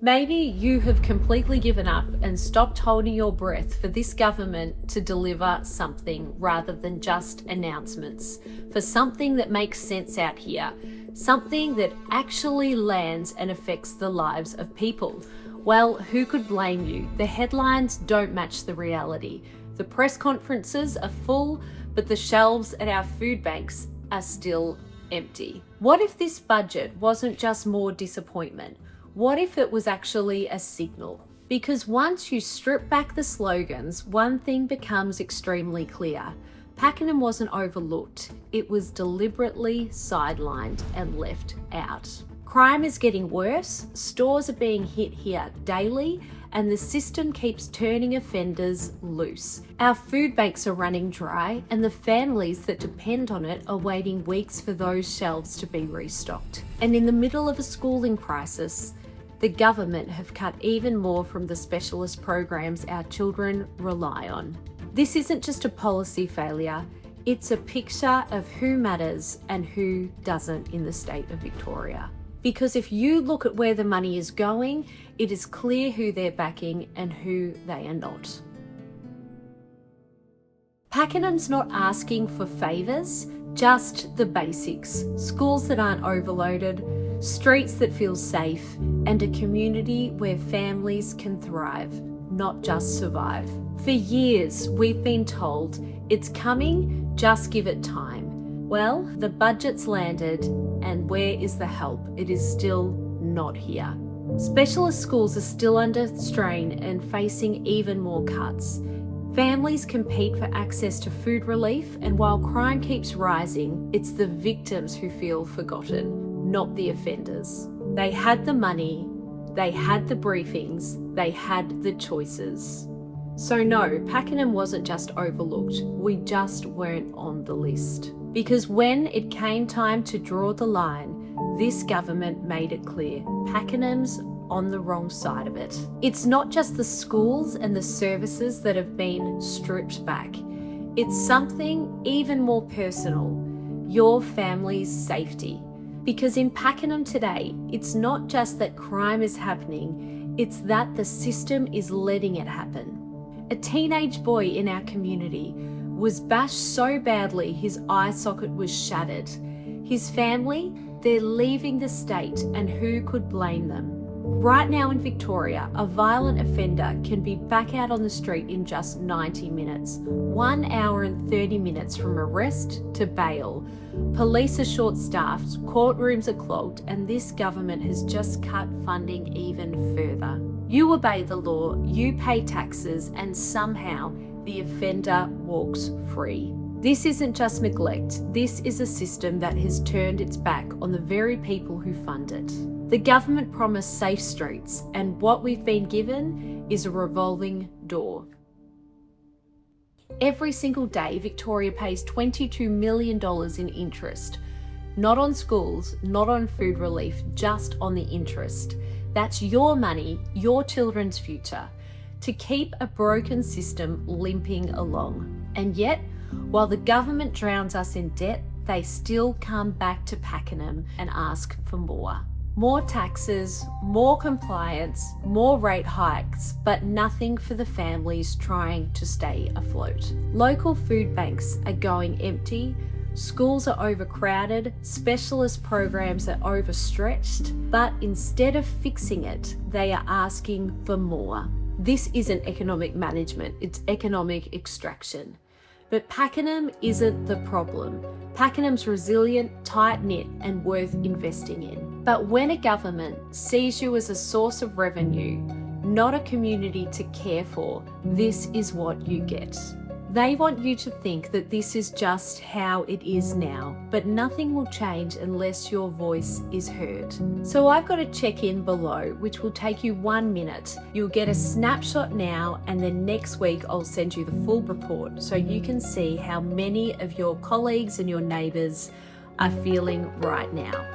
Maybe you have completely given up and stopped holding your breath for this government to deliver something rather than just announcements, for something that makes sense out here, something that actually lands and affects the lives of people. Well, who could blame you? The headlines don't match the reality. The press conferences are full, but the shelves at our food banks are still empty. What if this budget wasn't just more disappointment? What if it was actually a signal? Because once you strip back the slogans, one thing becomes extremely clear. Pakenham wasn't overlooked. It was deliberately sidelined and left out. Crime is getting worse, stores are being hit here daily, and the system keeps turning offenders loose. Our food banks are running dry, and the families that depend on it are waiting weeks for those shelves to be restocked. And in the middle of a schooling crisis, the government have cut even more from the specialist programs our children rely on. This isn't just a policy failure, it's a picture of who matters and who doesn't in the state of Victoria. Because if you look at where the money is going, it is clear who they're backing and who they are not. Pakenham's not asking for favours, just the basics. Schools that aren't overloaded, streets that feel safe, and a community where families can thrive, not just survive. For years, we've been told, it's coming, just give it time. Well, the budget's landed, and where is the help? It is still not here. Specialist schools are still under strain and facing even more cuts. Families compete for access to food relief, and while crime keeps rising, it's the victims who feel forgotten, not the offenders. They had the money, they had the briefings, they had the choices. So no, Pakenham wasn't just overlooked, we just weren't on the list. Because when it came time to draw the line, this government made it clear, Pakenham's on the wrong side of it. It's not just the schools and the services that have been stripped back. It's something even more personal, your family's safety. Because in Pakenham today, it's not just that crime is happening, it's that the system is letting it happen. A teenage boy in our community was bashed so badly his eye socket was shattered. His family, they're leaving the state, and who could blame them? Right now in Victoria, a violent offender can be back out on the street in just 90 minutes, 1 hour and 30 minutes from arrest to bail. Police are short-staffed, courtrooms are clogged, and this government has just cut funding even further. You obey the law, you pay taxes, and somehow the offender walks free. This isn't just neglect, this is a system that has turned its back on the very people who fund it. The government promised safe streets, and what we've been given is a revolving door. Every single day, Victoria pays $22 million in interest. Not on schools, not on food relief, just on the interest. That's your money, your children's future, to keep a broken system limping along. And yet, while the government drowns us in debt, they still come back to Pakenham and ask for more. More taxes, more compliance, more rate hikes, but nothing for the families trying to stay afloat. Local food banks are going empty, schools are overcrowded, specialist programs are overstretched, but instead of fixing it, they are asking for more. This isn't economic management, it's economic extraction. But Pakenham isn't the problem. Pakenham's resilient, tight-knit, and worth investing in. But when a government sees you as a source of revenue, not a community to care for, this is what you get. They want you to think that this is just how it is now, but nothing will change unless your voice is heard. So I've got a check-in below, which will take you 1 minute. You'll get a snapshot now, and then next week I'll send you the full report so you can see how many of your colleagues and your neighbours are feeling right now.